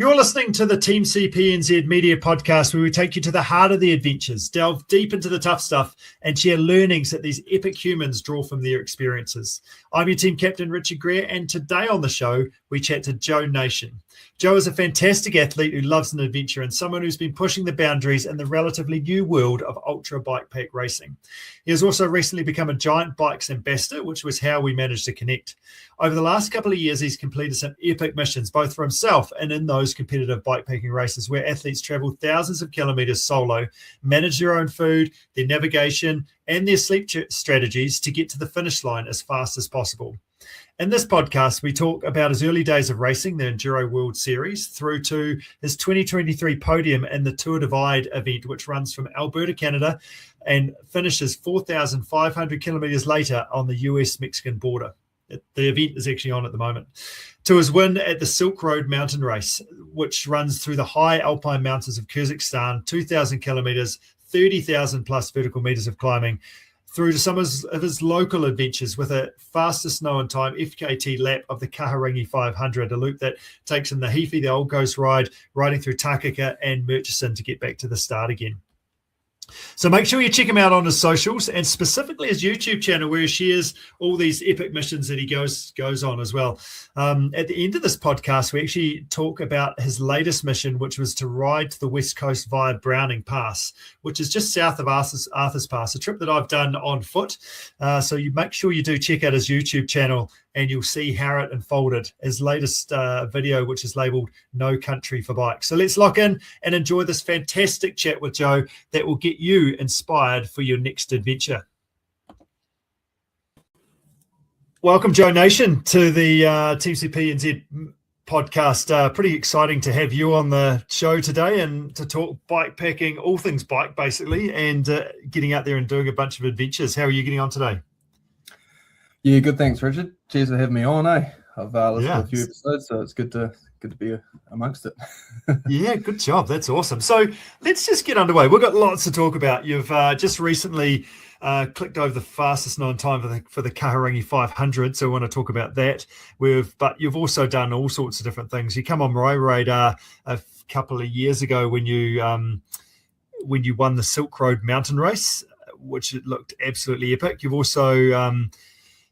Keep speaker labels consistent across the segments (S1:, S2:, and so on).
S1: You're listening to the TeamCPNZ Media Podcast, where we take you to the heart of the adventures, delve deep into the tough stuff, and share learnings that these epic humans draw from their experiences. I'm your team captain, Richard Greer, and today on the show, we chat to Joe Nation. Joe is a fantastic athlete who loves an adventure and someone who's been pushing the boundaries in the relatively new world of ultra bike pack racing. He has also recently become a Giant Bikes ambassador, which was how we managed to connect. Over the last couple of years, he's completed some epic missions, both for himself and in those competitive bikepacking races where athletes travel thousands of kilometres solo, manage their own food, their navigation, and their sleep strategies to get to the finish line as fast as possible. In this podcast, we talk about his early days of racing, the Enduro World Series, through to his 2023 podium in the Tour Divide event, which runs from Alberta, Canada, and finishes 4,500 kilometres later on the US-Mexican border. The event is actually on at the moment. To his win at the Silk Road Mountain Race, which runs through the high alpine mountains of Kyrgyzstan, 2,000 kilometres, 30,000 plus vertical metres of climbing, through to some of his local adventures with a fastest known time FKT lap of the Kyrgyzstan 500, a loop that takes in the Heafy, the Old Ghost ride, riding through Takaka and Murchison to get back to the start again. So make sure you check him out on his socials and specifically his YouTube channel, where he shares all these epic missions that he goes on as well. At the end of this podcast, we actually talk about his latest mission, which was to ride to the West Coast via Browning Pass, which is just south of Arthur's Pass, a trip that I've done on foot. So you make sure you do check out his YouTube channel, and you'll see how it unfolded, his latest video, which is labeled No Country for Bikes. So let's lock in and enjoy this fantastic chat with Joe that will get you inspired for your next adventure. Welcome, Joe Nation, to the TeamCPNZ podcast. Pretty exciting to have you on the show today and to talk bikepacking, all things bike, basically, and getting out there and doing a bunch of adventures. How are you getting on today?
S2: Yeah, good. Thanks, Richard. Cheers for having me on. I've listened to a few episodes, so it's good to be amongst it.
S1: Yeah, good job. That's awesome. So let's just get underway. We've got lots to talk about. You've just recently clicked over the fastest known time for the Kyrgyzstan 500, so we want to talk about that. But you've also done all sorts of different things. You come on my radar a couple of years ago when you won the Silk Road Mountain Race, which it looked absolutely epic.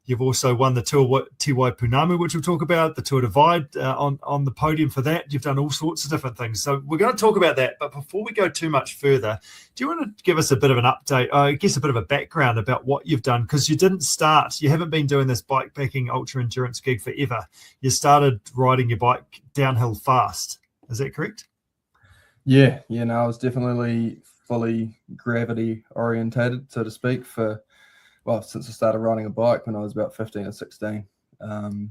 S1: You've also won the Tour Te-Wai Punamu, which we'll talk about, the Tour Divide on the podium for that. You've done all sorts of different things. So we're going to talk about that. But before we go too much further, do you want to give us a bit of an update, I guess a bit of a background about what you've done? Because you haven't been doing this bikepacking ultra endurance gig forever. You started riding your bike downhill fast. Is that correct?
S2: Yeah, I was definitely fully gravity orientated, so to speak, since I started riding a bike when I was about 15 or 16.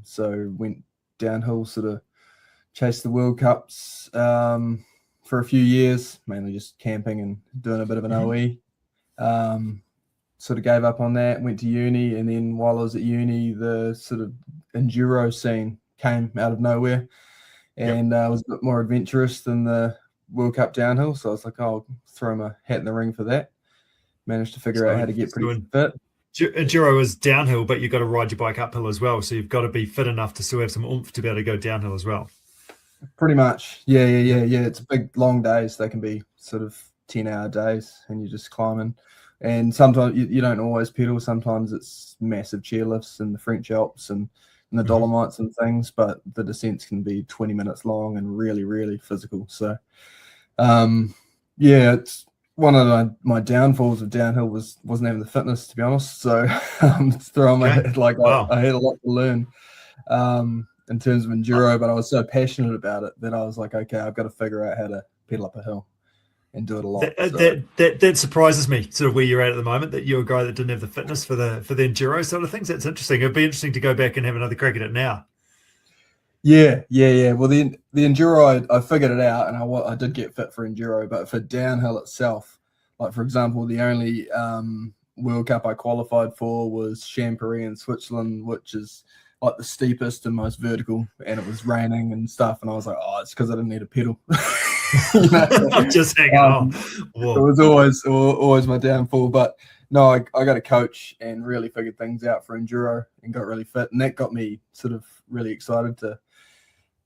S2: So went downhill, sort of chased the World Cups for a few years, mainly just camping and doing a bit of an OE. Sort of gave up on that, went to uni, and then while I was at uni, the sort of enduro scene came out of nowhere, and was a bit more adventurous than the World Cup downhill. So I was like, I'll throw my hat in the ring for that. Managed to figure out how to get pretty fit.
S1: Enduro is downhill, but you've got to ride your bike uphill as well. So you've got to be fit enough to still have some oomph to be able to go downhill as well.
S2: Pretty much. Yeah. It's big, long days. They can be sort of 10-hour days, and you're just climbing. And sometimes you don't always pedal. Sometimes it's massive chairlifts in the French Alps and the Dolomites and things, but the descents can be 20 minutes long and really, really physical. So, it's one of my downfalls of downhill wasn't having the fitness, to be honest. So throwing my head, I had a lot to learn in terms of enduro, but I was so passionate about it that I was like, okay, I've got to figure out how to pedal up a hill and do it a lot.
S1: That surprises me, sort of where you're at the moment, that you're a guy that didn't have the fitness for the enduro sort of things. That's interesting. It'd be interesting to go back and have another crack at it now.
S2: Yeah. Well, the enduro, I figured it out, and I did get fit for enduro, but for downhill itself, like for example, the only World Cup I qualified for was Champery in Switzerland, which is like the steepest and most vertical, and it was raining and stuff, and I was like, it's because I didn't need a pedal.
S1: I'm just hanging on.
S2: Whoa. It was always my downfall, but no, I got a coach and really figured things out for enduro and got really fit, and that got me sort of really excited to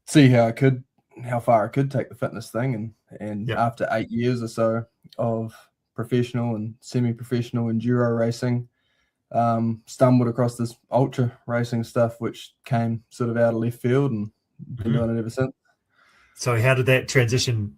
S2: see how I could how far I could take the fitness thing. And after 8 years or so of professional and semi-professional enduro racing, stumbled across this ultra racing stuff, which came sort of out of left field, and been doing it ever since.
S1: So how did that transition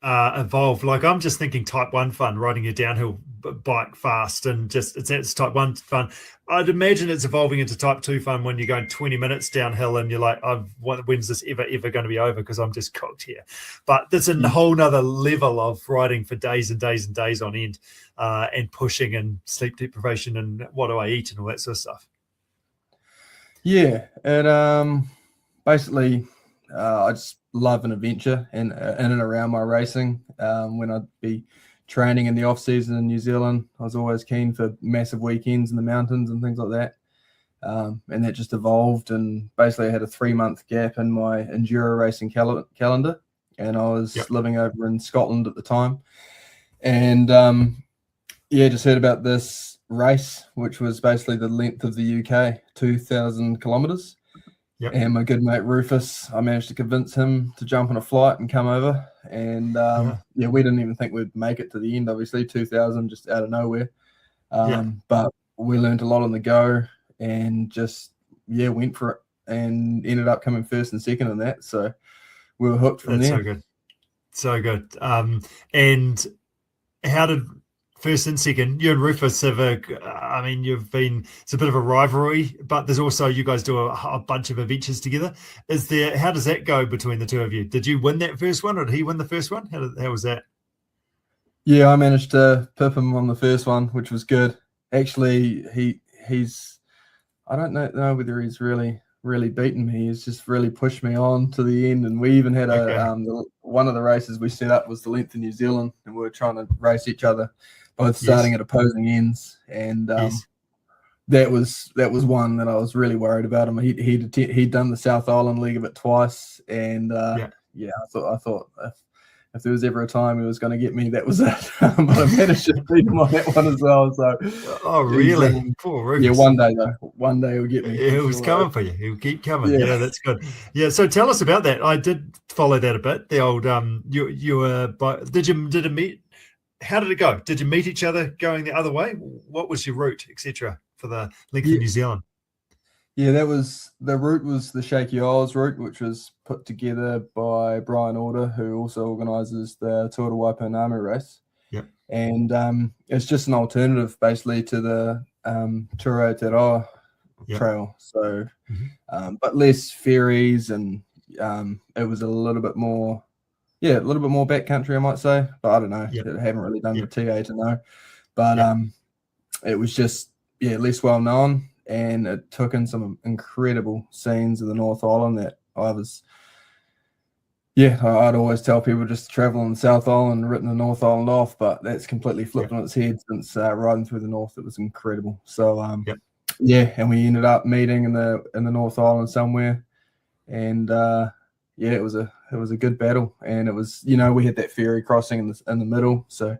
S1: evolve? Like, I'm just thinking type 1 fun, riding a downhill bike fast, and just it's type 1 fun. I'd imagine it's evolving into type 2 fun when you're going 20 minutes downhill and you're like, when's this ever going to be over, because I'm just cooked here. But there's a whole nother level of riding for days and days and days on end, and pushing and sleep deprivation and what do I eat and all that sort of stuff.
S2: Yeah, and basically I just love an adventure in and around my racing. When I'd be training in the off season in New Zealand, I was always keen for massive weekends in the mountains and things like that. And that just evolved, and basically I had a 3-month gap in my enduro racing calendar, and I was living over in Scotland at the time, and just heard about this race, which was basically the length of the UK, 2,000 kilometres. And my good mate Rufus, I managed to convince him to jump on a flight and come over. And we didn't even think we'd make it to the end, obviously, 2,000 just out of nowhere. But we learned a lot on the go, and just, went for it, and ended up coming first and second in that. So we were hooked from there.
S1: So good. And how did first and second, you and Rufus have it's a bit of a rivalry, but there's also, you guys do a bunch of adventures together. How does that go between the two of you? Did you win that first one, or did he win the first one? How was that?
S2: Yeah, I managed to pip him on the first one, which was good. Actually, he's I don't know whether he's really beaten me. He's just really pushed me on to the end. And we even had one of the races we set up was the length of New Zealand, and we were trying to race each other, both starting at opposing ends. And that was one that I was really worried about him. He'd done the South Island leg of it twice, and I thought if there was ever a time he was going to get me, that was it. But I managed to beat him on that one as well. So,
S1: really? Poor Rufus.
S2: Yeah, one day he'll get me.
S1: He was coming for you. He'll keep coming. Yeah, that's good. Yeah, so tell us about that. I did follow that a bit. The old you were. Did it meet? How did it go? Did you meet each other going the other way? What was your route, etc., for the length of New Zealand?
S2: Yeah, the route was the Shaky Isles route, which was put together by Brian Order, who also organises the Tour de Waipunami race.
S1: Yep.
S2: And it's just an alternative, basically, to the Ture Te Roa trail. So, but less ferries, and it was a little bit more backcountry, I might say. But I don't know. I haven't really done the TA to know. But it was just less well known. And it took in some incredible scenes of the North Island that I'd always tell people just to travel on the South Island and written the North Island off, but that's completely flipped on its head since riding through the North. It was incredible. So, and we ended up meeting in the North Island somewhere, and it was a good battle, and it was, we had that ferry crossing in the middle, so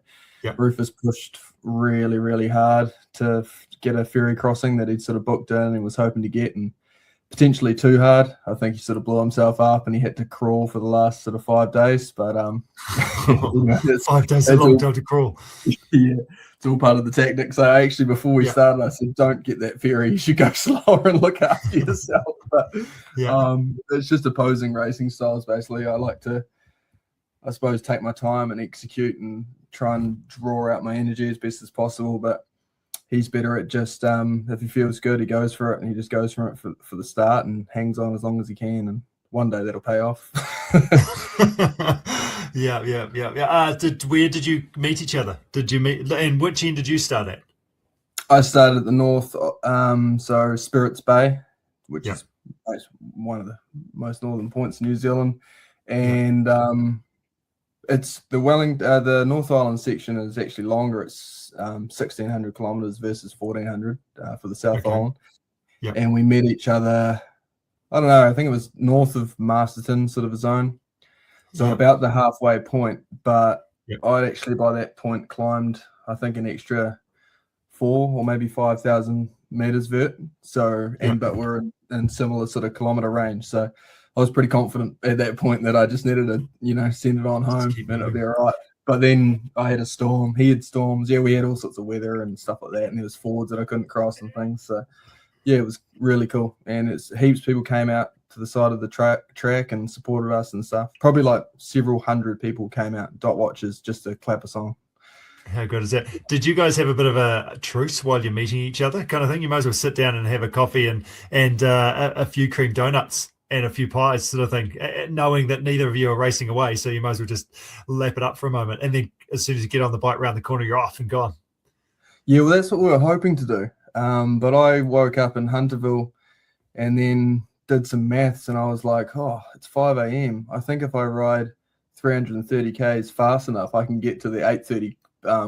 S2: Rufus pushed really, really hard to get a ferry crossing that he'd sort of booked in and was hoping to get, and potentially too hard. I think he sort of blew himself up, and he had to crawl for the last sort of 5 days. But
S1: 5 days is a long time to crawl.
S2: Yeah, it's all part of the tactic. So actually, before we started, I said, "Don't get that ferry. You should go slower and look after yourself." But it's just opposing racing styles. Basically, I like to, I suppose, take my time and execute and try and draw out my energy as best as possible. But he's better at just if he feels good, he goes for it, and he just goes for it for the start and hangs on as long as he can. And one day that'll pay off. Where did you meet each other? Did you meet, and which end did you start at? I started at the north, so Spirits Bay, which is one of the most northern points in New Zealand, and it's the North Island section is actually longer. It's 1,600 kilometres versus 1,400 for the South Island. Yep. And we met each other, I don't know, I think it was north of Masterton, sort of a zone. So about the halfway point, but I'd actually by that point climbed, I think, an extra 4,000 or maybe 5,000 meters vert. So, but we're in similar sort of kilometer range. So was pretty confident at that point that I just needed to, send it on home and it'll be all right. But then I had a storm. He had storms. Yeah, we had all sorts of weather and stuff like that. And there was fords that I couldn't cross and things. So, yeah, it was really cool. And heaps of people came out to the side of the track and supported us and stuff. Probably like several hundred people came out, dot watchers, just to clap us on.
S1: How good is that? Did you guys have a bit of a truce while you're meeting each other kind of thing? You might as well sit down and have a coffee and a few cream donuts and a few pies sort of thing, knowing that neither of you are racing away. So you might as well just lap it up for a moment. And then as soon as you get on the bike around the corner, you're off and gone.
S2: Yeah, well, that's what we were hoping to do. But I woke up in Hunterville and then did some maths and I was like, oh, it's 5 a.m. I think if I ride 330 Ks fast enough, I can get to the 8:30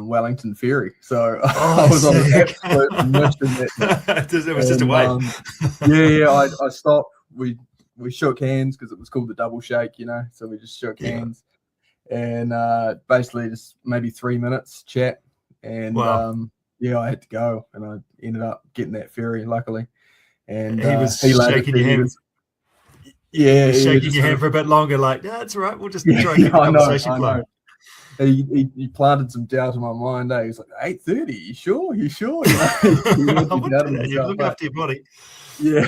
S2: Wellington ferry. So I was on an absolute mission that day.
S1: It was just a wait.
S2: I stopped. We shook hands because it was called the double shake, so we just shook hands and basically just maybe 3 minutes chat and I had to go and I ended up getting that ferry luckily. And
S1: he was shaking your hand.
S2: Yeah,
S1: he was shaking your hand for a bit longer, like, that's all right, we'll just try and keep the conversation flowing.
S2: He planted some doubt in my mind. He was like, 8:30, you sure? You
S1: look after your body.
S2: Yeah.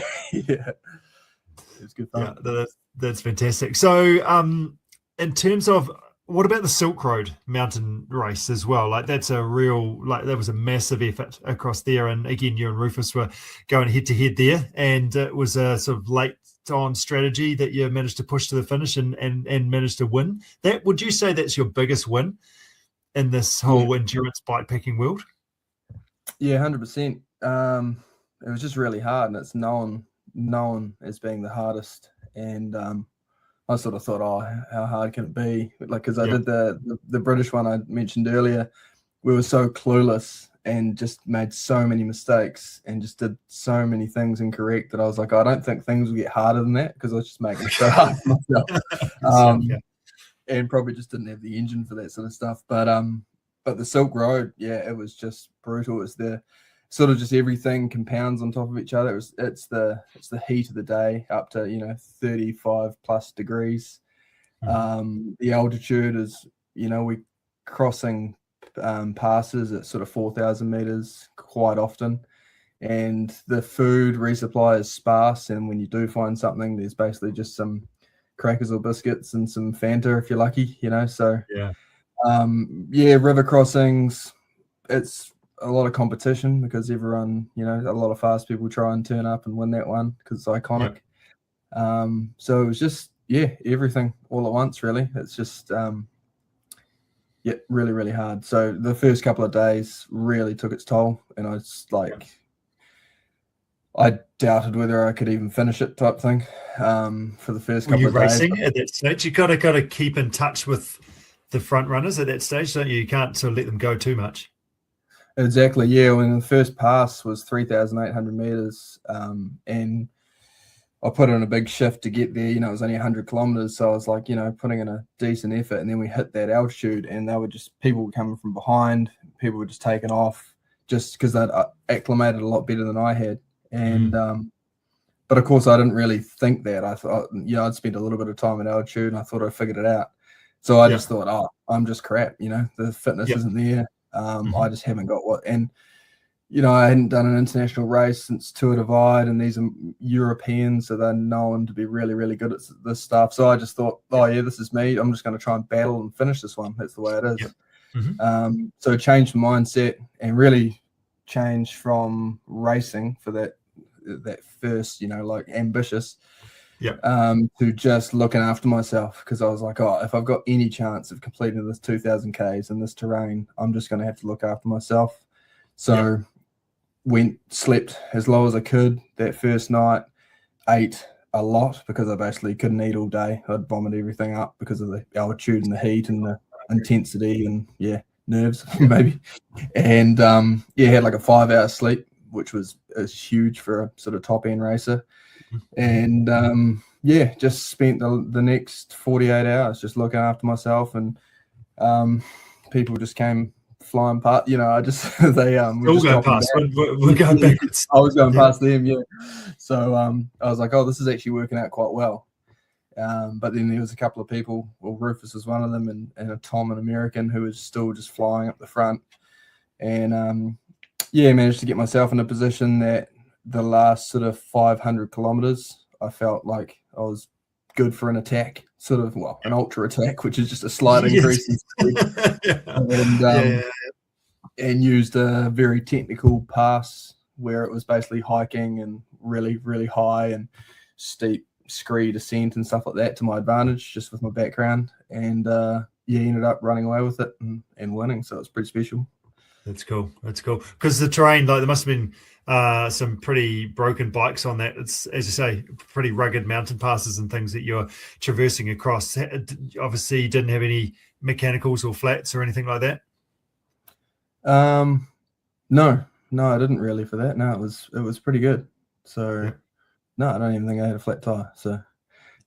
S2: It was good fun.
S1: Yeah, that's fantastic. So in terms of, what about the Silk Road mountain race as well? Like that's that was a massive effort across there. And again, you and Rufus were going head to head there, and it was a sort of late on strategy that you managed to push to the finish and managed to win. Would you say that's your biggest win in this whole endurance bikepacking world?
S2: Yeah, 100%. It was just really hard, and it's known as being the hardest. And I sort of thought, oh, how hard can it be? Because I did the British one I mentioned earlier. We were so clueless and just made so many mistakes and just did so many things incorrect that I was like, I don't think things will get harder than that, because I was just making it so hard for myself. And probably just didn't have the engine for that sort of stuff. But the Silk Road, it was just brutal. It's the sort of just everything compounds on top of each other. It's the heat of the day up to 35 plus degrees. The altitude is we crossing passes at sort of 4,000 meters quite often, and the food resupply is sparse, and when you do find something, there's basically just some crackers or biscuits and some Fanta if you're lucky, so river crossings, it's a lot of competition because everyone, a lot of fast people try and turn up and win that one because it's iconic. So it was just everything all at once, really. It's just really, really hard. So the first couple of days really took its toll, and I was like, I doubted whether I could even finish it, type thing. For the first couple of days.
S1: Were you racing at that stage? You got to keep in touch with the front runners at that stage, don't you? You can't sort of let them go too much.
S2: Exactly, yeah. When the first pass was 3,800 meters, and I put in a big shift to get there. It was only 100 kilometers, so I was like, putting in a decent effort. And then we hit that altitude, and people were coming from behind. People were just taking off just because they'd acclimated a lot better than I had. And but of course, I didn't really think that. I thought, I'd spent a little bit of time at altitude, and I thought I figured it out. So I just thought, oh, I'm just crap. The fitness isn't there. I just haven't got what. And I hadn't done an international race since Tour Divide, and these are Europeans, so they're known to be really, really good at this stuff. So I just thought, this is me. I'm just going to try and battle and finish this one. That's the way it is. So I changed my mindset and really changed from racing for that first, ambitious, to just looking after myself, because I was like, if I've got any chance of completing this 2,000 Ks in this terrain, I'm just going to have to look after myself. So slept as low as I could that first night, ate a lot because I basically couldn't eat all day. I'd vomit everything up because of the altitude and the heat and the intensity and nerves maybe. And had like a 5-hour sleep, which was huge for a sort of top end racer. And just spent the next 48 hours just looking after myself, and people just came flying past. I just they
S1: all going past. We're going backwards.
S2: I was going past them, So I was like, this is actually working out quite well. But then there was a couple of people, well, Rufus was one of them, and a Tom, an American, who was still just flying up the front. And managed to get myself in a position that the last sort of 500 kilometers, I felt like I was good for an attack, sort of, well, an ultra attack, which is just a slight increase in speed. And used a very technical pass where it was basically hiking and really, really high and steep scree descent and stuff like that to my advantage, just with my background. And ended up running away with it and winning. So it's pretty special.
S1: That's cool. Because the terrain, like, there must have been some pretty broken bikes on that. It's, as you say, pretty rugged mountain passes and things that you're traversing across. Obviously, you didn't have any mechanicals or flats or anything like that.
S2: No, I didn't really for that. No, it was pretty good. So no, I don't even think I had a flat tire. So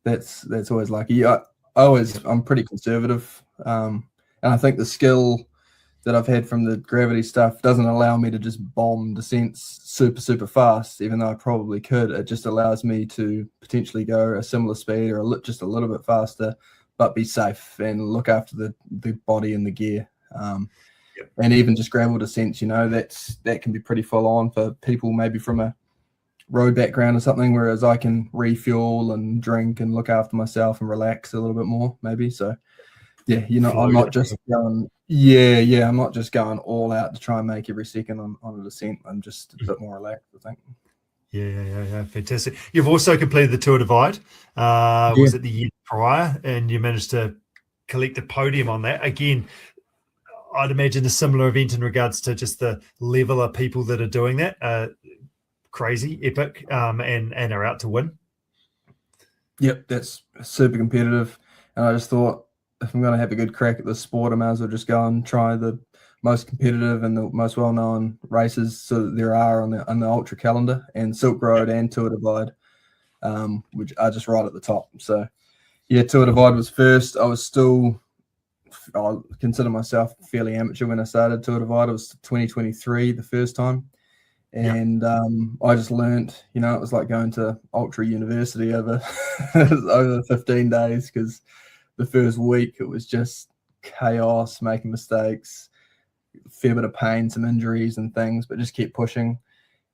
S2: that's always lucky. I'm pretty conservative. And I think the skill that I've had from the gravity stuff doesn't allow me to just bomb descents super, super fast, even though I probably could. It just allows me to potentially go a similar speed or just a little bit faster, but be safe and look after the body and the gear. And even just gravel descents, that can be pretty full on for people maybe from a road background or something, whereas I can refuel and drink and look after myself and relax a little bit more maybe. So I'm not just going I'm not just going all out to try and make every second on a descent. I'm just a bit more relaxed, I think.
S1: Yeah, fantastic. You've also completed the Tour Divide. Was it the year prior, and you managed to collect a podium on that again? I'd imagine a similar event in regards to just the level of people that are doing that. Crazy, epic, and are out to win.
S2: Yep, that's super competitive. And I just thought, if I'm going to have a good crack at this sport, I might as well just go and try the most competitive and the most well-known races so that there are on the ultra calendar, and Silk Road and Tour Divide, which are just right at the top. So, Tour Divide was first. I consider myself fairly amateur when I started Tour Divide. It was 2023 the first time. And I just learnt, it was like going to ultra university over 15 days, because the first week it was just chaos, making mistakes, a fair bit of pain, some injuries and things, but just kept pushing.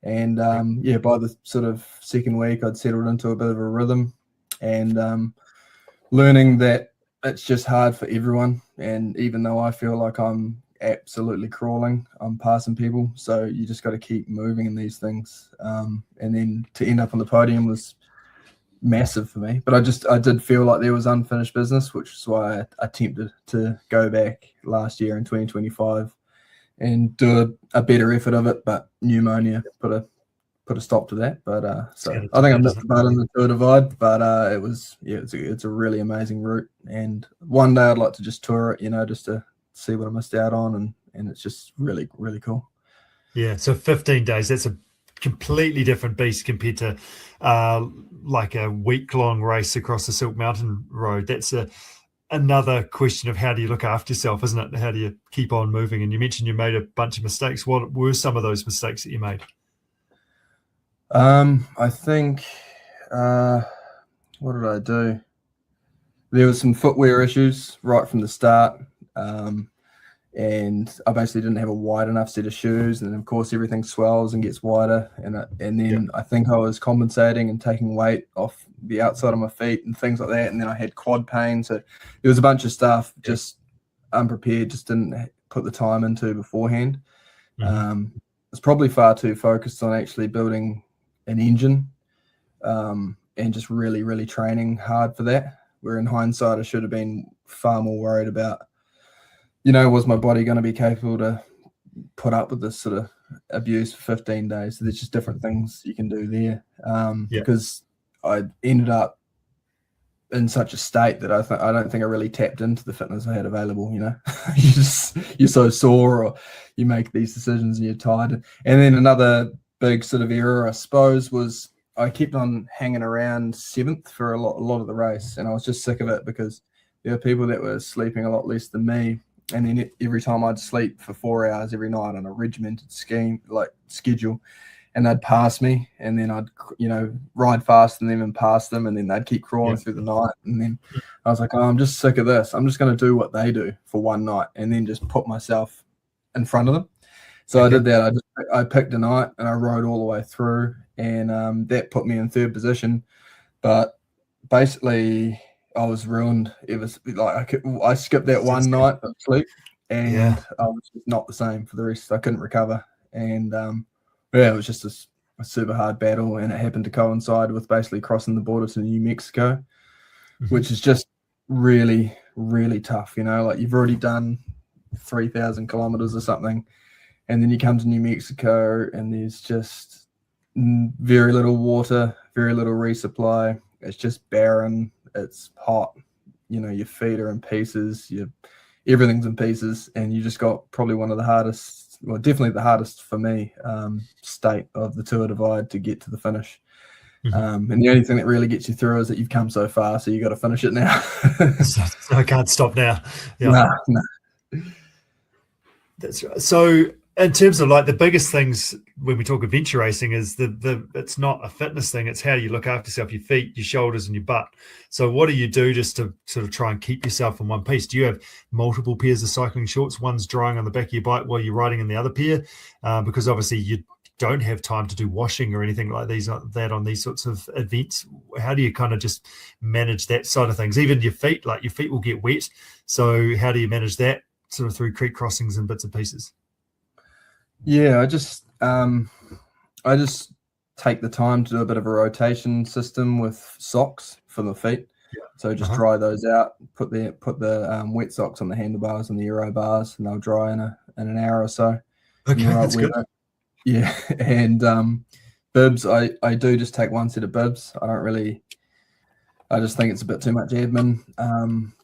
S2: And by the sort of second week, I'd settled into a bit of a rhythm, and learning that it's just hard for everyone. And even though I feel like I'm absolutely crawling, I'm passing people. So you just got to keep moving in these things. And then to end up on the podium was massive for me. But I did feel like there was unfinished business, which is why I attempted to go back last year in 2025 and do a better effort of it. But pneumonia put a stop to that. But so I think I'm not bad on the Tour Divide, but it's a really amazing route. And one day I'd like to just tour it, just to see what I missed out on, and it's just really, really cool.
S1: Yeah, so 15 days, that's a completely different beast compared to like a week-long race across the Silk Mountain Road. That's another question of how do you look after yourself, isn't it? How do you keep on moving? And you mentioned you made a bunch of mistakes. What were some of those mistakes that you made?
S2: I think, what did I do? There was some footwear issues right from the start. And I basically didn't have a wide enough set of shoes, and of course everything swells and gets wider, and then I think I was compensating and taking weight off the outside of my feet and things like that, and then I had quad pain. So there was a bunch of stuff just unprepared, just didn't put the time into beforehand. I was probably far too focused on actually building an engine, and just really, really training hard for that, where in hindsight I should have been far more worried about, was my body going to be capable to put up with this sort of abuse for 15 days? So there's just different things you can do there. Because I ended up in such a state that I don't think I really tapped into the fitness I had available. You're so sore, or you make these decisions and you're tired. And then another big sort of error, I suppose, was I kept on hanging around 7th for a lot of the race, and I was just sick of it, because there were people that were sleeping a lot less than me. And then every time I'd sleep for 4 hours every night on a regimented schedule, and they'd pass me, and then I'd, ride fast and then pass them, and then they'd keep crawling through the night. And then I was like, oh, I'm just sick of this. I'm just going to do what they do for one night and then just put myself in front of them. So I did that. I picked a night and I rode all the way through, and that put me in third position. But basically, I was ruined. It was like I skipped that one night of sleep, and I was just not the same for the rest. I couldn't recover, and it was just a super hard battle, and it happened to coincide with basically crossing the border to New Mexico, which is just really, really tough. Like you've already done 3,000 kilometers or something, and then you come to New Mexico, and there's just very little water, very little resupply. It's just barren. It's hot. Your feet are in pieces. Everything's in pieces, and you just got probably one of the hardest, well, definitely the hardest for me, state of the Tour Divide to get to the finish. And the only thing that really gets you through is that you've come so far, so you got to finish it now.
S1: So I can't stop now.
S2: No.
S1: That's right. So in terms of like the biggest things when we talk adventure racing is it's not a fitness thing, it's how you look after yourself, your feet, your shoulders, and your butt. So what do you do just to sort of try and keep yourself in one piece? Do you have multiple pairs of cycling shorts, one's drying on the back of your bike while you're riding in the other pair? Because obviously you don't have time to do washing or anything like that on these sorts of events. How do you kind of just manage that side of things? Even your feet will get wet. So how do you manage that sort of through creek crossings and bits and pieces?
S2: Yeah, I just take the time to do a bit of a rotation system with socks for the feet. So just dry those out, put the wet socks on the handlebars and the Euro bars, and they'll dry in an hour or so.
S1: Okay, that's good.
S2: Yeah, and bibs, I do just take one set of bibs. I just think it's a bit too much admin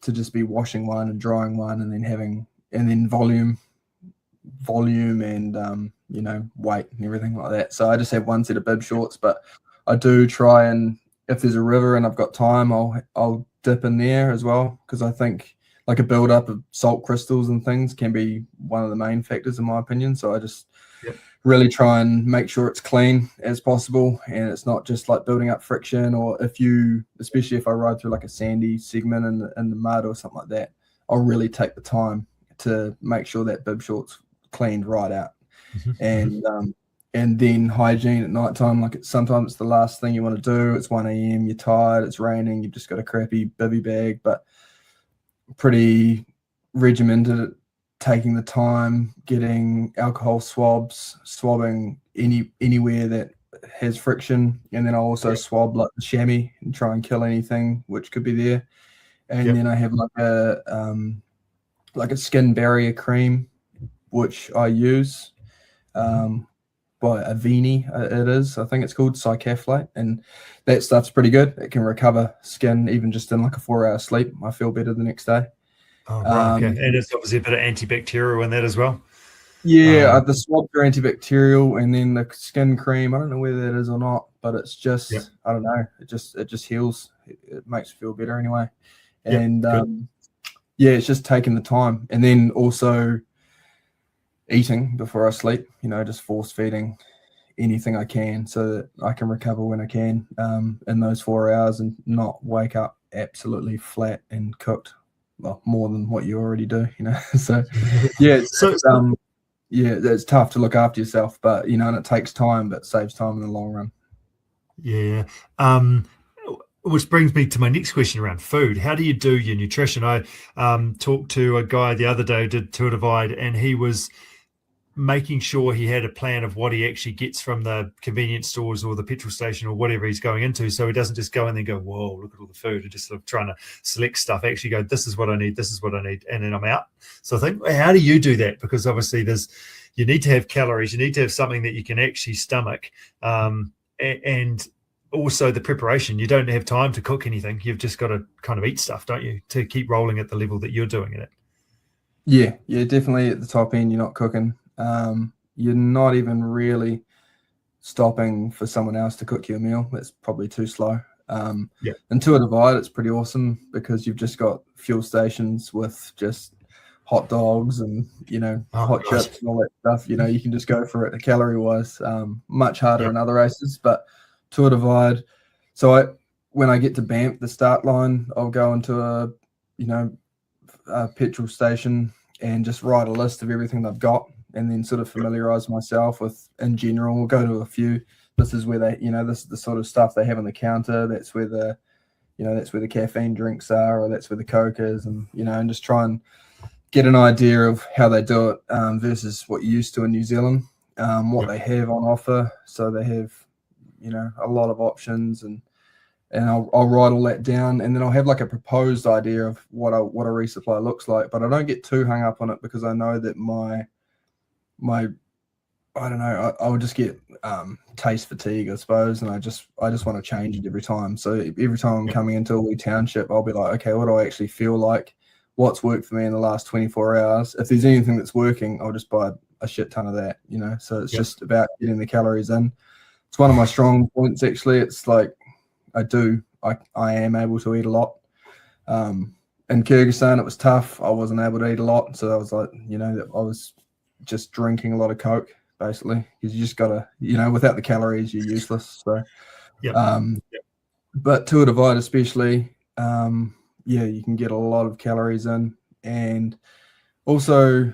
S2: to just be washing one and drying one and then volume and weight and everything like that. So I just have one set of bib shorts, but I do try, and if there's a river and I've got time, I'll dip in there as well, because I think like a build up of salt crystals and things can be one of the main factors in my opinion. So I just really try and make sure it's clean as possible, and it's not just like building up friction, or especially if I ride through like a sandy segment in the mud or something like that, I'll really take the time to make sure that bib short's cleaned right out. And then hygiene at night time, like sometimes it's the last thing you want to do. It's 1 a.m, you're tired, it's raining, you've just got a crappy bivy bag, but pretty regimented at taking the time, getting alcohol swabbing anywhere that has friction, and then I also swab like the chamois and try and kill anything which could be there. And then I have like a skin barrier cream which I use by Aveni, it is. I think it's called Cycathlate, and that stuff's pretty good. It can recover skin even just in like a 4-hour sleep. I feel better the next day.
S1: Oh, right, okay. And it's obviously a bit of antibacterial in that as well.
S2: Yeah, the swabs are antibacterial, and then the skin cream, I don't know whether that is or not, but it's just, I don't know, it just heals. It makes me feel better anyway. And it's just taking the time, and then also eating before I sleep, just force feeding anything I can so that I can recover when I can in those 4 hours and not wake up absolutely flat and cooked. Well, more than what you already do, So, it's tough to look after yourself, but and it takes time, but saves time in the long run.
S1: Yeah. Which brings me to my next question around food. How do you do your nutrition? I talked to a guy the other day who did Tour Divide, and he was making sure he had a plan of what he actually gets from the convenience stores or the petrol station or whatever he's going into, so he doesn't just go in there and go, whoa, look at all the food, and just sort of trying to select stuff, actually go, this is what I need, and then I'm out. So I think, how do you do that? Because obviously you need to have calories, you need to have something that you can actually stomach, and also the preparation. You don't have time to cook anything, you've just got to kind of eat stuff, don't you, to keep rolling at the level that you're doing it at?
S2: Yeah, definitely at the top end, you're not cooking. You're not even really stopping for someone else to cook you a meal. That's probably too slow. In Tour Divide, it's pretty awesome because you've just got fuel stations with just hot dogs and, hot chips and all that stuff. You can just go for it calorie wise. Much harder in other races, but Tour Divide. So when I get to Banff, the start line, I'll go into a petrol station and just write a list of everything I've got, and then sort of familiarize myself with, in general, we'll go to a few. This is where they, this is the sort of stuff they have on the counter. That's where that's where the caffeine drinks are, or that's where the Coke is, and, and just try and get an idea of how they do it versus what you're used to in New Zealand, what they have on offer. So they have, a lot of options, and I'll write all that down, and then I'll have like a proposed idea of what a resupply looks like. But I don't get too hung up on it, because I know that my I don't know, I would just get taste fatigue, I suppose, and I just want to change it every time. So every time I'm coming into a wee township, I'll be like, okay, what do I actually feel like? What's worked for me in the last 24 hours? If there's anything that's working, I'll just buy a shit ton of that, So it's just about getting the calories in. It's one of my strong points, actually. It's like I am able to eat a lot. In Kyrgyzstan, it was tough. I wasn't able to eat a lot, so I was like, I was just drinking a lot of Coke, basically, because you just gotta, without the calories, you're useless. So, but Tour Divide especially, you can get a lot of calories in, and also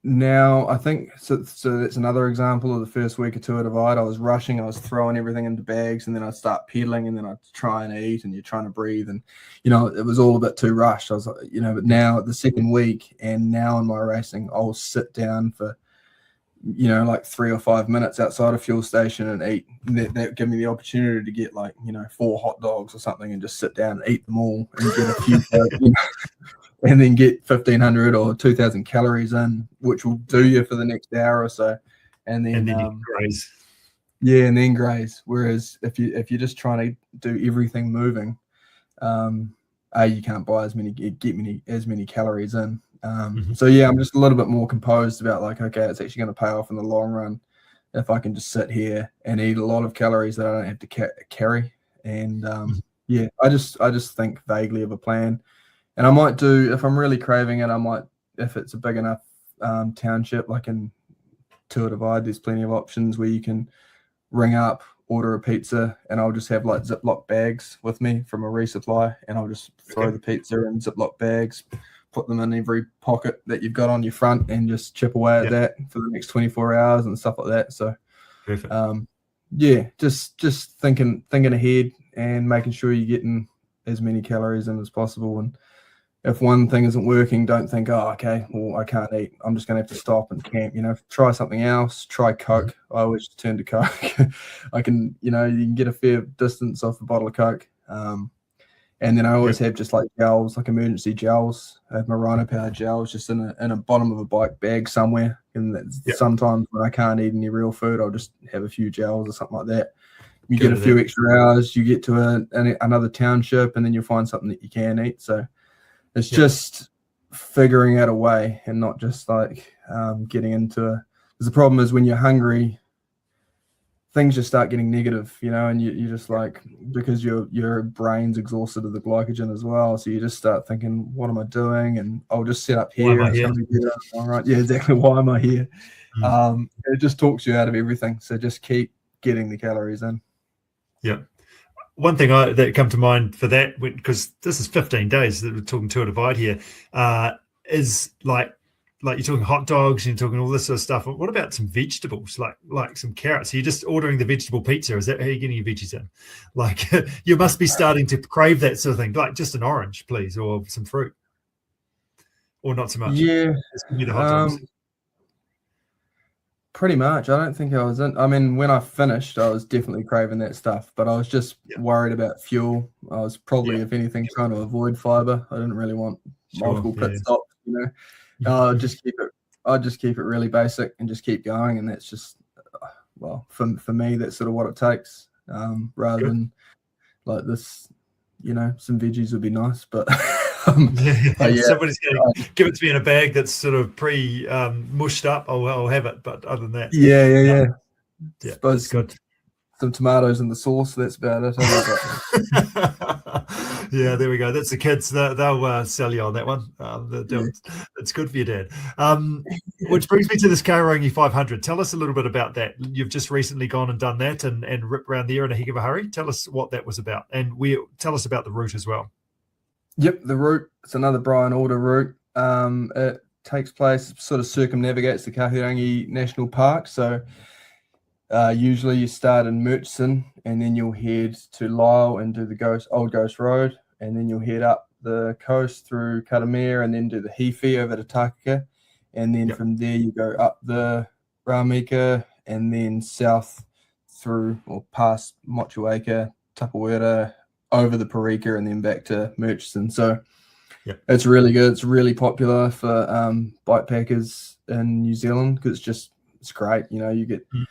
S2: now I think so that's another example of the first week of Tour Divide. I was rushing, I was throwing everything into bags, and then I'd start pedaling, and then I'd try and eat, and you're trying to breathe, and it was all a bit too rushed. I was like, but now the second week, and now in my racing, I'll sit down for like 3 or 5 minutes outside a fuel station and eat. That give me the opportunity to get 4 hot dogs or something, and just sit down and eat them all, and get a few and then get 1,500 or 2,000 calories in, which will do you for the next hour or so, and then
S1: you graze.
S2: Yeah, and then graze. Whereas if you're just trying to do everything moving, you can't buy as many calories in. So I'm just a little bit more composed about okay, it's actually going to pay off in the long run if I can just sit here and eat a lot of calories that I don't have to carry. And I just think vaguely of a plan. And I might do, if I'm really craving it, if it's a big enough township, like in Tour Divide, there's plenty of options where you can ring up, order a pizza, and I'll just have Ziploc bags with me from a resupply, and I'll just throw the pizza in Ziploc bags, put them in every pocket that you've got on your front, and just chip away at that for the next 24 hours and stuff like that. So,
S1: perfect.
S2: Just thinking ahead and making sure you're getting as many calories in as possible. And if one thing isn't working, don't think, okay, well, I can't eat, I'm just going to have to stop and camp. Try something else. Try Coke. I always turn to Coke. I can, you can get a fair distance off a bottle of Coke. And then I always have just gels, emergency gels. I have my Rhino Power gels just in a bottom of a bike bag somewhere. And sometimes when I can't eat any real food, I'll just have a few gels or something like that. You get a few extra hours, you get to another township, and then you'll find something that you can eat. So it's just figuring out a way, and not just getting into because the problem is when you're hungry, things just start getting negative, and you just because your brain's exhausted of the glycogen as well. So you just start thinking, what am I doing? And I'll just set up here. And it's gonna be better. All right. Yeah, exactly. Why am I here? It just talks you out of everything. So just keep getting the calories in. Yeah.
S1: One thing that come to mind for that, because this is 15 days that we're talking Tour Divide here, is like you're talking hot dogs, and you're talking all this sort of stuff. What about some vegetables, like some carrots? Are you just ordering the vegetable pizza? Is that how you're getting your veggies in? You must be starting to crave that sort of thing, just an orange, please, or some fruit, or not so much.
S2: Yeah,
S1: just give me the hot dogs.
S2: Pretty much. I don't think I was in. I mean, when I finished, I was definitely craving that stuff, but I was just worried about fuel. I was probably, if anything, trying to avoid fiber. I didn't really want multiple pit stops. I'll just keep it really basic and just keep going, and that's just for me, that's sort of what it takes. Rather than this, some veggies would be nice, but.
S1: Somebody's going to give it to me in a bag that's sort of mushed up. I'll have it, but other than that,
S2: yeah.
S1: That's good.
S2: some tomatoes in the sauce. That's about it.
S1: Yeah, there we go. That's the kids. They'll sell you on that one. It's good for your dad. Which brings me to this Kairangi 500. Tell us a little bit about that. You've just recently gone and done that and ripped around there in a heck of a hurry. Tell us what that was about, and tell us about the route as well.
S2: Yep, the route. It's another Brian Alder route. It takes place, sort of circumnavigates the Kairangi National Park. So usually you start in Murchison and then you'll head to Lyle and do the Old Ghost Road, and then you'll head up the coast through Karamea and then do the Hifi over to Takaka, and then from there you go up the Ramika and then south through or past Motueka, Tapawera, over the Parika and then back to Murchison. So it's really good. It's really popular for bikepackers in New Zealand because it's great. You know, you get a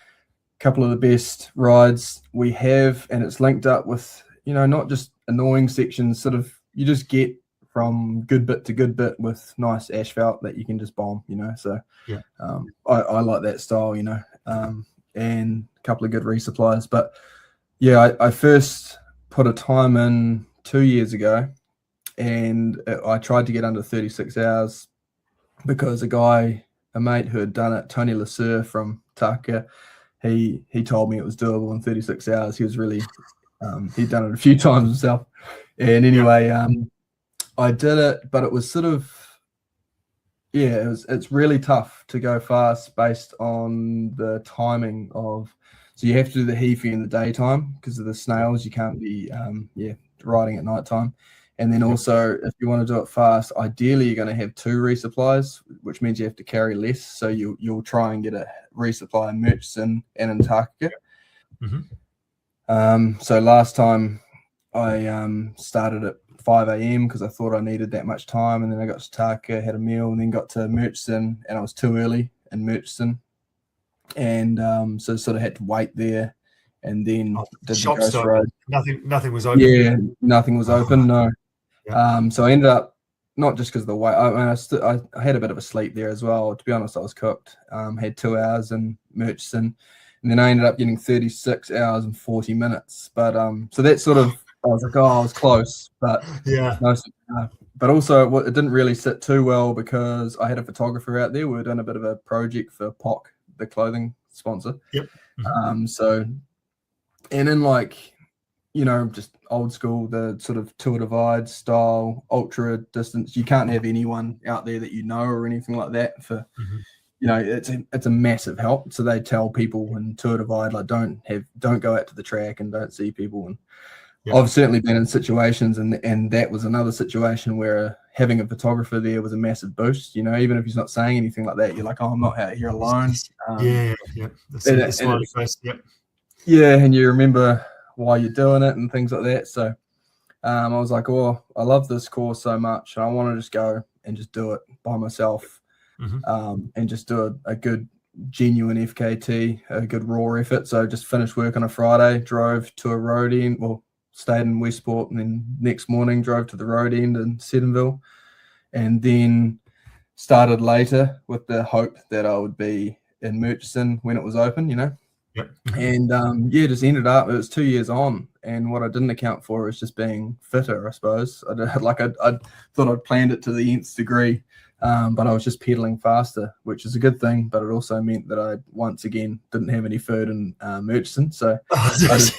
S2: couple of the best rides we have, and it's linked up with, you know, not just annoying sections, sort of you just get from good bit to good bit with nice asphalt that you can just bomb, you know. So I like that style, you know, and a couple of good resupplies. But yeah, I first put a time in 2 years ago, and I tried to get under 36 hours because a mate who had done it, Tony Lasser from Taka, he told me it was doable in 36 hours. He was really, he'd done it a few times himself. And anyway, I did it, but it was sort of, it's really tough to go fast based on the timing of, so you have to do the Hifi in the daytime because of the snails. You can't be, riding at nighttime. And then also, if you want to do it fast, ideally you're going to have 2 resupplies, which means you have to carry less. So you'll try and get a resupply in Murchison and in Takaka. So last time I started at 5 a.m. because I thought I needed that much time, and then I got to Takaka, had a meal, and then got to Murchison, and I was too early in Murchison, and so sort of had to wait there, and then did the Ghost Road.
S1: Nothing was open.
S2: Yeah, nothing was open. No. So I ended up, not just because of the wait, I had a bit of a sleep there as well. To be honest, I was cooked. Had 2 hours in Murchison, and then I ended up getting 36 hours and 40 minutes. But so that sort of, I was like, I was close, but but also it didn't really sit too well because I had a photographer out there. We were doing a bit of a project for POC, the clothing sponsor. So, and in like, you know, just old school, the sort of Tour Divide style, ultra distance, you can't have anyone out there that you know or anything like that for, you know, it's a massive help. So they tell people in Tour Divide, like, don't go out to the track and don't see people. And I've certainly been in situations, and that was another situation where having a photographer there was a massive boost. You know, even if he's not saying anything like that, you're like, oh, I'm not out here alone. And you remember why you're doing it and things like that. So I was like, oh, I love this course so much, and I want to just go and just do it by myself, and just do a good genuine FKT, a good raw effort. So just finished work on a Friday, drove to a road end, stayed in Westport, and then next morning drove to the road end in Seddonville, and then started later with the hope that I would be in Murchison when it was open, you know. And just ended up, it was 2 years on, and what I didn't account for is just being fitter, I suppose. I thought I'd planned it to the nth degree, but I was just pedaling faster, which is a good thing, but it also meant that I once again didn't have any food in Murchison, so I just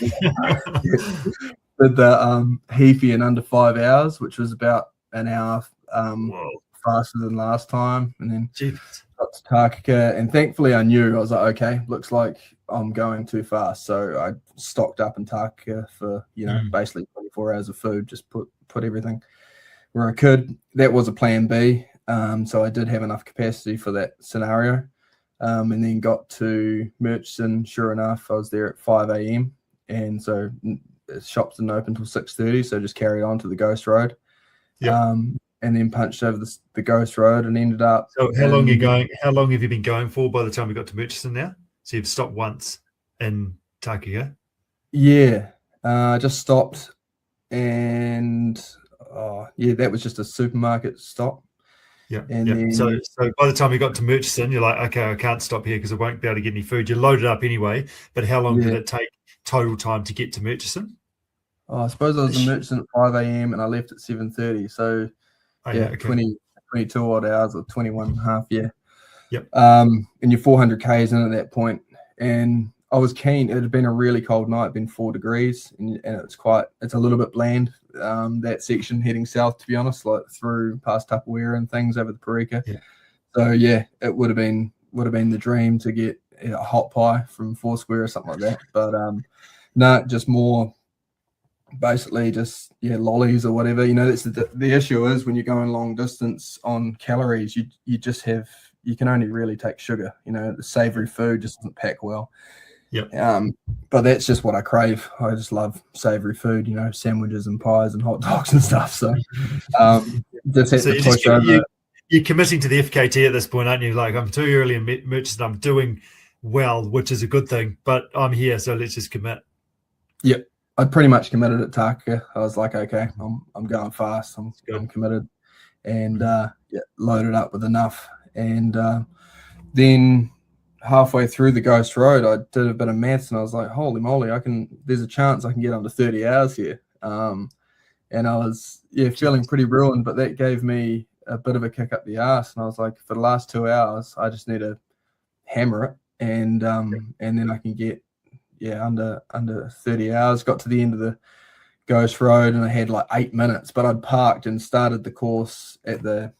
S2: did the Hifi in under 5 hours, which was about an hour faster than last time, and then got to Takaka, and thankfully I knew, I was like, okay, looks like I'm going too fast, so I stocked up in Takaka for, you know, basically 24 hours of food, just put everything where I could. That was a plan B, so I did have enough capacity for that scenario, and then got to Murchison. Sure enough, I was there at 5 a.m, and so shops didn't open until 6:30, so just carried on to the Ghost Road. And then punched over the Ghost Road and ended up.
S1: So how long have you been going for by the time we got to Murchison now? So you've stopped once in Takaka?
S2: Yeah, just stopped, and that was just a supermarket stop. Then,
S1: so by the time you got to Murchison, you're like, okay, I can't stop here because I won't be able to get any food. You loaded up anyway, but how long did it take total time to get to Murchison?
S2: I suppose I was in Murchison at 5 a.m. and I left at 7:30. So, 22 odd hours or 21 and a half, yeah.
S1: Yep.
S2: And you're 400 Ks in at that point. And I was keen. It had been a really cold night, been 4 degrees, and it's a little bit bland, that section heading south, to be honest, like through past Tupperware and things over the Parika.
S1: Yeah.
S2: So, yeah, it would have been the dream to get a hot pie from Foursquare or something like that. But, no, just more basically just lollies or whatever. That's the issue is when you're going long distance on calories, you can only really take sugar. The savory food just doesn't pack well. But that's just what I crave. I just love savory food, sandwiches and pies and hot dogs and stuff. So just had to push over.
S1: You're committing to the FKT at this point, aren't you? Like, I'm too early in Murchison, I'm doing well, which is a good thing, but I'm here, so let's just commit.
S2: Yep. I pretty much committed at Taka. I was like, okay, I'm going fast. I'm committed, and loaded up with enough. And then halfway through the Ghost Road, I did a bit of maths, and I was like, holy moly, there's a chance I can get under 30 hours here. And I was feeling pretty ruined, but that gave me a bit of a kick up the arse. And I was like, for the last 2 hours, I just need to hammer it, and then I can get under 30 hours. Got to the end of the Ghost Road and I had like 8 minutes, but I'd parked and started the course at the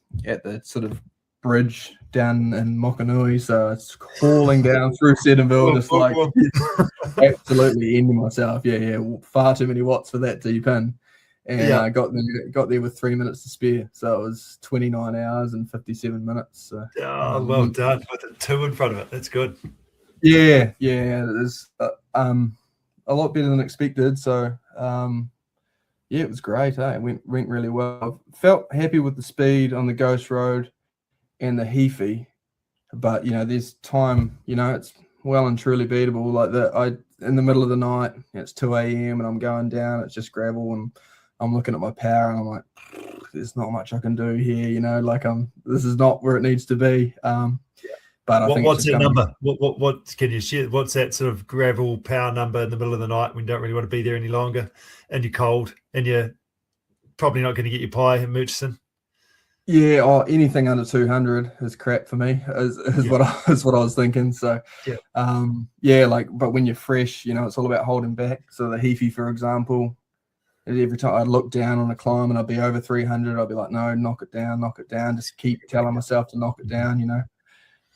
S2: sort of bridge down in Mokanui, so it's crawling down through Sedenville, just like absolutely ending myself. Far too many watts for that deep in. And I got there with 3 minutes to spare, so it was 29 hours and 57 minutes. So,
S1: well done with a 2 in front of it. That's good.
S2: Yeah, it is a lot better than expected. So, it was great. It went really well. Felt happy with the speed on the Ghost Road and the Heafy, but there's time. It's well and truly beatable. Like in the middle of the night, it's 2 a.m. and I'm going down. It's just gravel, and I'm looking at my power, and I'm like, there's not much I can do here. This is not where it needs to be. But I think
S1: what's that number? What can you share? What's that sort of gravel power number in the middle of the night when you don't really want to be there any longer, and you're cold, and you're probably not going to get your pie in Murchison?
S2: Yeah, anything under 200 is crap for me. Is what I was thinking. So, but when you're fresh, it's all about holding back. So the Heafy, for example, every time I'd look down on a climb and I'd be over 300, I'd be like, no, knock it down. Just keep telling myself to knock it down.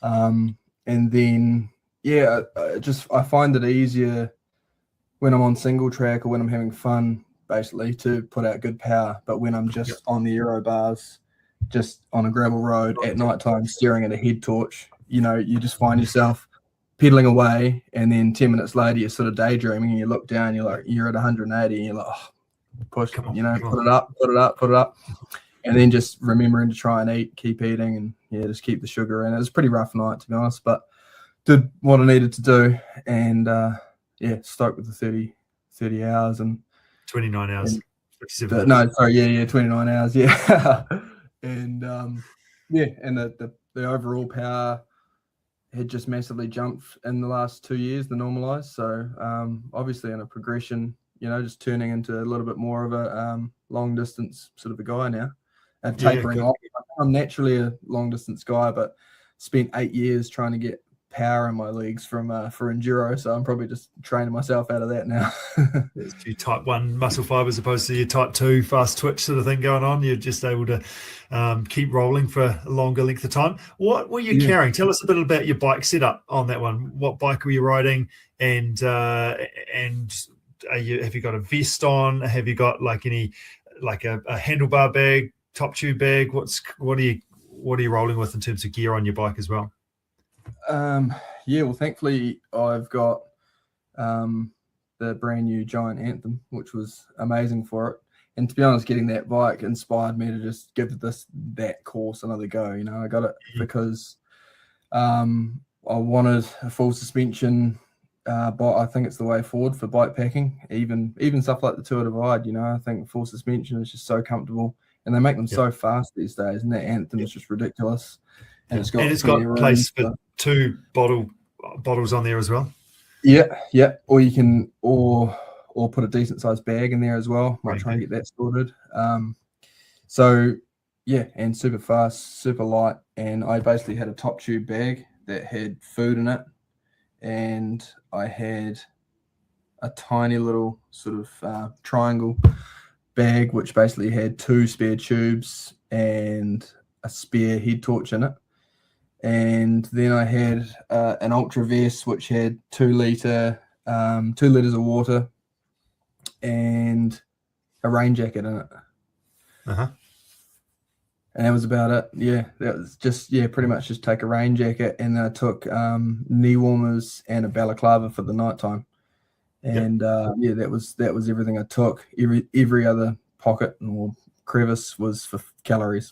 S2: And then I find it easier when I'm on single track or when I'm having fun, basically, to put out good power. But when I'm just on the aero bars, just on a gravel road at nighttime, staring at a head torch, you just find yourself pedaling away, and then 10 minutes later you're sort of daydreaming, and you look down, you're at 180, and you're like, oh, push, put it up. And then just remembering to try and eat, keep eating, and just keep the sugar in. It was a pretty rough night, to be honest, but did what I needed to do, and stoked with the 30 hours and
S1: 29 hours.
S2: 29 hours, and and the overall power had just massively jumped in the last 2 years, the normalized. So obviously in a progression, just turning into a little bit more of a long distance sort of a guy now. And tapering off. I'm naturally a long distance guy, but spent 8 years trying to get power in my legs for enduro, so I'm probably just training myself out of that now.
S1: There's a few type 1 muscle fibers opposed to your type 2 fast twitch sort of thing going on. You're just able to keep rolling for a longer length of time. What were you carrying? Tell us a bit about your bike setup on that one. What bike were you riding, and have you got a vest on? Have you got like a handlebar bag, top tube bag? What are you rolling with in terms of gear on your bike as well?
S2: Well, thankfully I've got the brand new Giant Anthem, which was amazing for it. And to be honest, getting that bike inspired me to just give that course another go. I got it because I wanted a full suspension, but I think it's the way forward for bike packing. Even stuff like the Tour Divide, I think full suspension is just so comfortable, and they make them so fast these days. And that Anthem is just ridiculous. And it's got
S1: place for 2 bottles on there as well.
S2: Yeah. Or you can, or put a decent sized bag in there as well. Might try and get that sorted. So yeah, and super fast, super light. And I basically had a top tube bag that had food in it, and I had a tiny little sort of triangle bag which basically had 2 spare tubes and a spare head torch in it. And then I had an ultra vest which had 2 liters of water and a rain jacket in it. And that was about it. Yeah, that was just, pretty much just take a rain jacket, and then I took knee warmers and a balaclava for the nighttime. And that was everything I took. Every other pocket or crevice was for calories.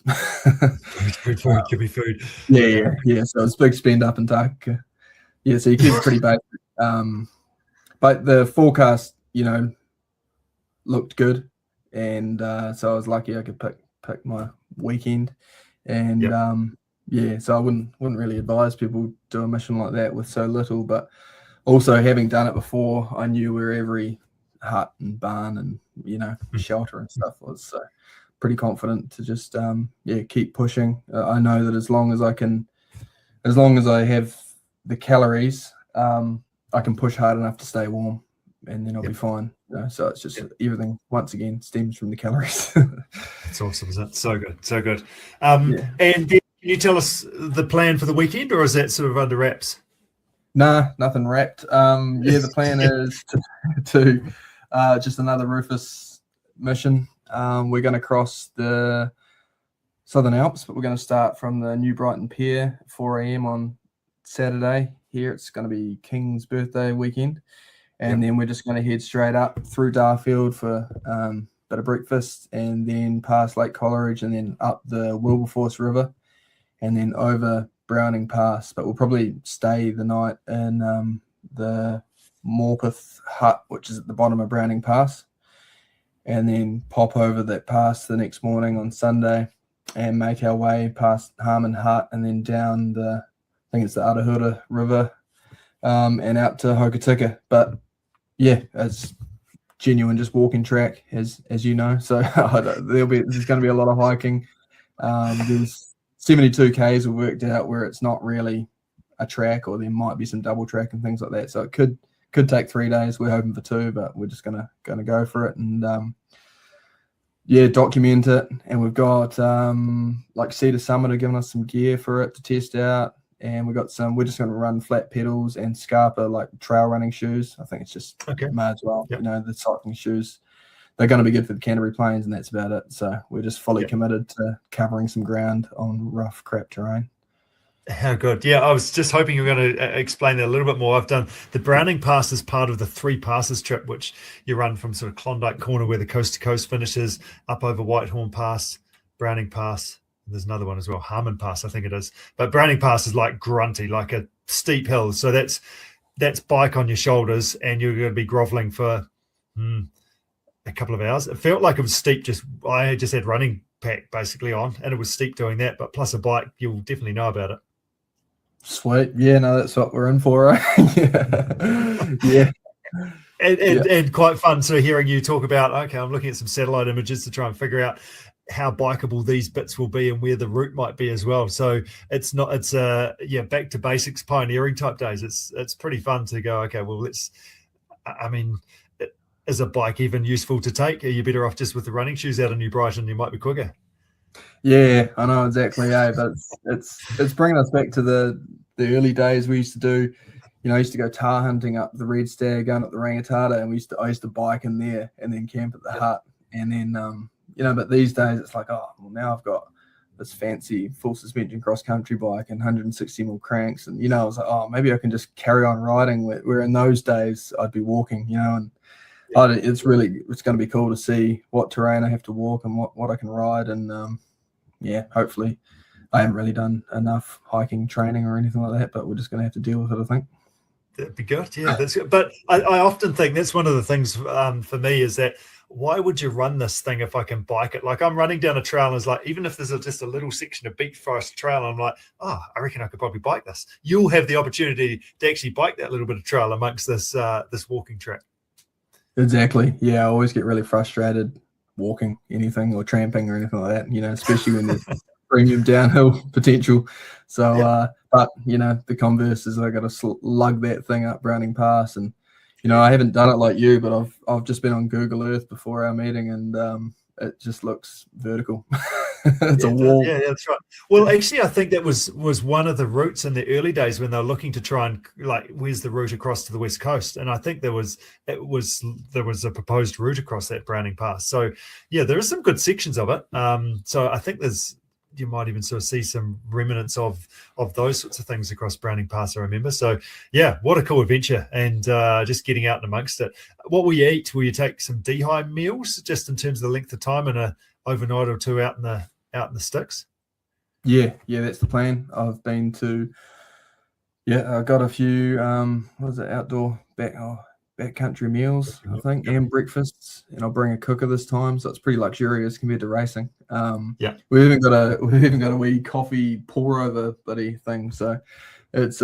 S1: Food, give me food.
S2: Yeah. So it's big spend up in Taka. Yeah, so you keep it pretty basic. But the forecast, looked good, and so I was lucky I could pick my weekend. And so I wouldn't really advise people do a mission like that with so little, but also having done it before, I knew where every hut and barn and shelter and stuff was, so pretty confident to just keep pushing. I know that as long as I have the calories, I can push hard enough to stay warm, and then I'll be fine. So it's just everything once again stems from the calories.
S1: It's awesome, isn't it? So good. And then, can you tell us the plan for the weekend, or is that sort of under wraps?
S2: Nah, nothing wrapped. The plan is to just another Rufus mission. We're going to cross the Southern Alps, but we're going to start from the New Brighton Pier at 4 a.m. on Saturday. Here it's going to be King's birthday weekend, and then we're just going to head straight up through Darfield for a bit of breakfast, and then past Lake Coleridge, and then up the Wilberforce River, and then over Browning Pass. But we'll probably stay the night in the Morpeth hut, which is at the bottom of Browning Pass, and then pop over that pass the next morning on Sunday and make our way past Harmon Hut, and then down I think it's the Arahura River, and out to Hokitika. But it's genuine just walking track, as you know. So there's going to be a lot of hiking. There's 72 Ks we worked out where it's not really a track, or there might be some double track and things like that. So it could take 3 days. We're hoping for 2, but we're just gonna go for it and document it. And we've got Cedar Summit are giving us some gear for it to test out, and we're just going to run flat pedals and Scarpa trail running shoes. I think it's just might as well. The cycling shoes, they're going to be good for the Canterbury Plains, and that's about it. So we're just fully committed to covering some ground on rough crap terrain.
S1: How good. I was just hoping you were going to explain that a little bit more. I've done the Browning Pass as part of the 3 passes trip, which you run from sort of Klondike Corner where the coast to coast finishes, up over Whitehorn Pass, Browning Pass. There's another one as well, Harmon Pass, I think it is. But Browning Pass is like grunty, like a steep hill. So that's bike on your shoulders, and you're going to be groveling for a couple of hours. It felt like it was steep. I just had running pack basically on, and it was steep doing that. But plus a bike, you'll definitely know about it.
S2: Sweet. That's what we're in for, right? And
S1: quite fun. So hearing you talk about, I'm looking at some satellite images to try and figure out how bikeable these bits will be and where the route might be as well. So it's back to basics pioneering type days. It's pretty fun to go, is a bike even useful to take? Are you better off just with the running shoes out of New Brighton? You might be quicker.
S2: Yeah, I know exactly. But it's bringing us back to the early days we used to do. I used to go tar hunting up the Red Stag, going up the Rangitata, and I used to bike in there and then camp at the hut. And then, but these days it's like, now I've got this fancy full suspension cross country bike and 160 mil cranks. And, I was like, maybe I can just carry on riding. Where in those days I'd be walking, and it's going to be cool to see what terrain I have to walk and what I can ride. And, hopefully I haven't really done enough hiking training or anything like that, but we're just going to have to deal with it, I think.
S1: That'd be good. That's good. But I often think that's one of the things for me is that why would you run this thing if I can bike it? Like, I'm running down a trail and it's like, even if there's just a little section of beach forest trail, I'm like, oh, I reckon I could probably bike this. You'll have the opportunity to actually bike that little bit of trail amongst this walking track.
S2: Exactly. Yeah, I always get really frustrated walking anything or tramping or anything like that, especially when there's premium downhill potential. So, but, the converse is I got to lug that thing up Browning Pass. And, I haven't done it like you, but I've just been on Google Earth before our meeting, and it just looks vertical. It's a wall.
S1: Yeah, that's right. Well, actually, I think that was one of the routes in the early days when they were looking to try and where's the route across to the west coast, and I think there was a proposed route across that Browning Pass. So yeah, there are some good sections of it. So I think you might even sort of see some remnants of those sorts of things across Browning Pass, I remember. So yeah, what a cool adventure, and just getting out and amongst it. What will you eat? Will you take some dehy meals just in terms of the length of time and a overnight or two out in the sticks?
S2: Yeah, that's the plan. I've been to, I got a few, outdoor backcountry meals, I think, and breakfasts, and I'll bring a cooker this time, so it's pretty luxurious compared to racing. We've even got a wee coffee pour over buddy thing, so it's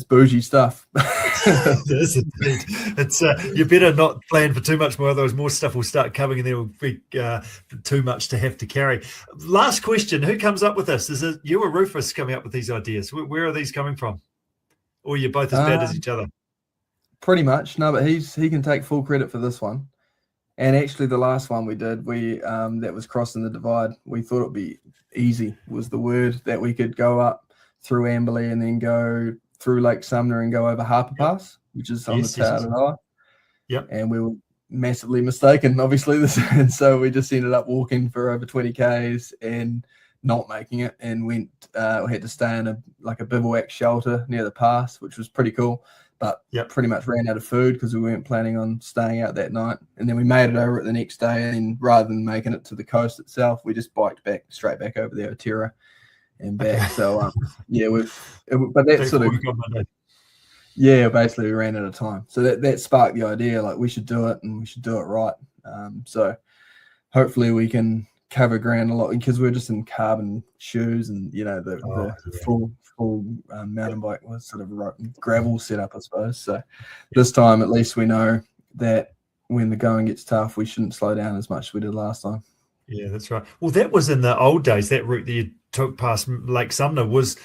S2: bougie stuff.
S1: It is indeed. It's you better not plan for too much more, otherwise more stuff will start coming and there will be too much to have to carry. Last question: who comes up with this? Is it you or Rufus coming up with these ideas? Where are these coming from? Or are you both as bad as each other?
S2: Pretty much. No, but he can take full credit for this one. And actually, the last one we did, that was crossing the divide. We thought it'd be easy, was the word, that we could go up through Amberley and then go through Lake Sumner and go over Harper Pass, which is on the Tauranga.
S1: Yep.
S2: And we were massively mistaken, obviously. And so we just ended up walking for over 20 Ks and not making it, and we had to stay in a bivouac shelter near the pass, which was pretty cool. But pretty much ran out of food because we weren't planning on staying out that night. And then we made it over it the next day, and rather than making it to the coast itself, we just biked straight back over the Otera and back. So basically we ran out of time. So that sparked the idea, we should do it, and we should do it right. So hopefully we can cover ground a lot, because we're just in carbon shoes and the full mountain bike was sort of gravel setup, I suppose. So this time at least we know that when the going gets tough, we shouldn't slow down as much as we did last time.
S1: Yeah, that's right. Well, that was in the old days. That route that you took past Lake Sumner was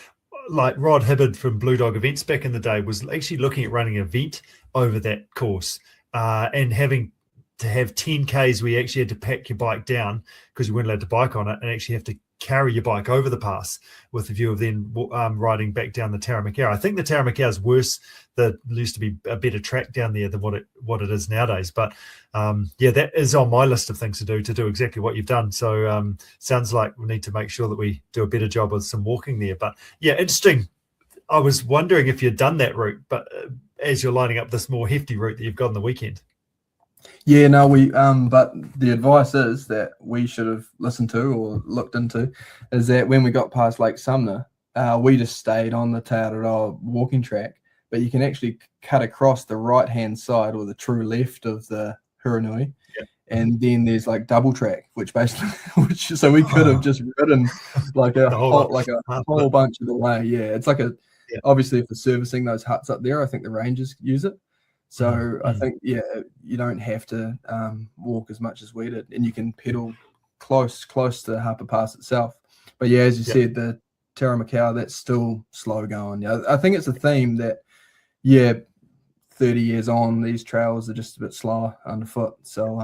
S1: like Rod Hibbard from Blue Dog Events back in the day was actually looking at running an event over that course, and having to have 10 Ks where you actually had to pack your bike down because you weren't allowed to bike on it, and actually have to carry your bike over the pass with the view of then riding back down the Taramacare. I think the Taramacare is worse. There used to be a better track down there than what it is nowadays. But that is on my list of things to do exactly what you've done. So sounds like we need to make sure that we do a better job with some walking there. But yeah, interesting. I was wondering if you'd done that route, but as you're lining up this more hefty route that you've got on the weekend.
S2: Yeah, no, but the advice is that we should have listened to or looked into is that when we got past Lake Sumner, we just stayed on the Tauranga walking track, but you can actually cut across the right-hand side or the true left of the Huranui, and then there's double track, so we could have just ridden a whole bunch of the way. Yeah, it's obviously for servicing those huts up there, I think the rangers use it. So I think, you don't have to walk as much as we did, and you can pedal close to Harper Pass itself. But yeah, as you said, the Taramacare, that's still slow going. Yeah, I think it's a theme that, 30 years on, these trails are just a bit slower underfoot. So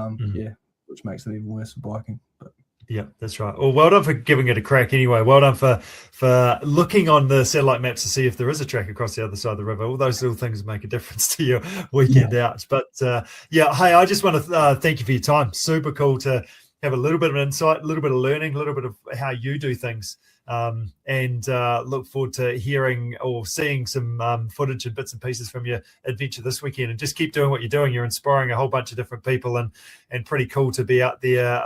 S2: which makes it even worse for biking. But
S1: yeah, that's right. Well, well done for giving it a crack anyway. Well done for looking on the satellite maps to see if there is a track across the other side of the river. All those little things make a difference to your weekend out. But hey, I just want to thank you for your time. Super cool to have a little bit of insight, a little bit of learning, a little bit of how you do things. And look forward to hearing or seeing some footage and bits and pieces from your adventure this weekend. And just keep doing what you're doing. You're inspiring a whole bunch of different people, and pretty cool to be out there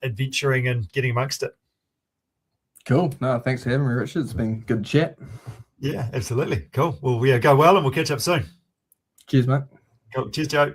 S1: adventuring and getting amongst it.
S2: Cool. No, thanks for having me, Richard. It's been good chat.
S1: Yeah, absolutely. Cool. Well, go well, and we'll catch up soon.
S2: Cheers, mate.
S1: Cool. Cheers, Joe.